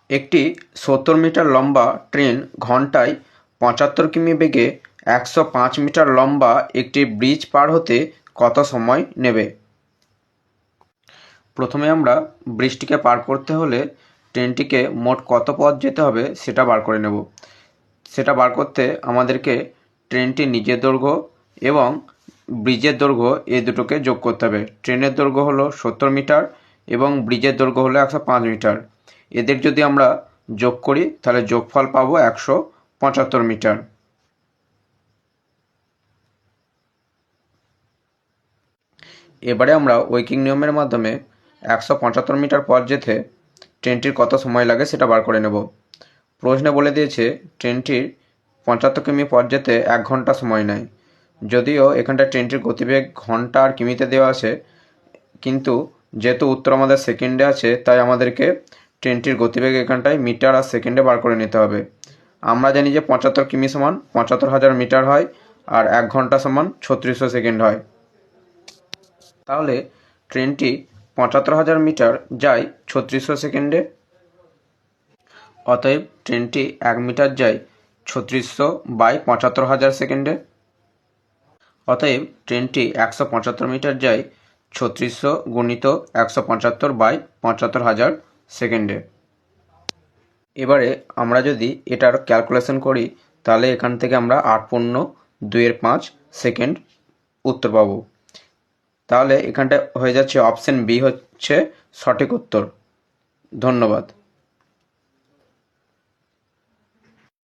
একটি 70 মিটার লম্বা ট্রেন ঘন্টায় 75 কিমি বেগে 105 মিটার লম্বা একটি ব্রিজ পার হতে কত সময় নেবে? প্রথমে আমরা ব্রিজটিকে পার করতে হলে ট্রেনটিকে মোট কত পথ যেতে হবে সেটা বার করে নেব। সেটা বার করতে আমাদেরকে ট্রেনটির নিজের দৈর্ঘ্য এবং ব্রিজের দৈর্ঘ্য এই দুটোকে যোগ করতে হবে। ট্রেনের দৈর্ঘ্য হলো 70 মিটার এবং ব্রিজের দৈর্ঘ্য হলো 105 মিটার। এদের যদি আমরা যোগ করি তাহলে যোগফল পাবো 175 মিটার। এবারে আমরা ঐকিক নিয়মের মাধ্যমে 175 মিটার পথ যেতে ট্রেনটির কত সময় লাগে সেটা বার করে নেব। প্রশ্নে বলে দিয়েছে ট্রেনটির 75 কিমি পথ যেতে 1 ঘন্টা সময় নেয়। যদিও এখানটা ট্রেনটির গতিবেগ ঘন্টা আর কিমিতে দেওয়া আছে, কিন্তু যেহেতু উত্তর আমাদের সেকেন্ডে আছে তাই আমাদেরকে ট্রেনটির গতিবেগ এখানটায় মিটার আর সেকেন্ডে বার করে নিতে হবে। আমরা জানি যে 75 কিমি সমান 75,000 মিটার হয় আর 1 ঘন্টা সমান 3600 সেকেন্ড হয়। তাহলে ট্রেনটি 75,000 মিটার যায় 3600 সেকেন্ডে। অতএব ট্রেনটি 1 মিটার যায় 3600 বাই 75,000 সেকেন্ডে। অতএব ট্রেনটি 175 মিটার যায় 3600 গুণিত 175 বাই 75,000 সেকেন্ডে। এবারে আমরা যদি এটার ক্যালকুলেশন করি তাহলে এখান থেকে আমরা 8.2 সেকেন্ড উত্তর পাবো। তাহলে এখানটা হয়ে যাচ্ছে অপশন বি হচ্ছে সঠিক উত্তর। ধন্যবাদ।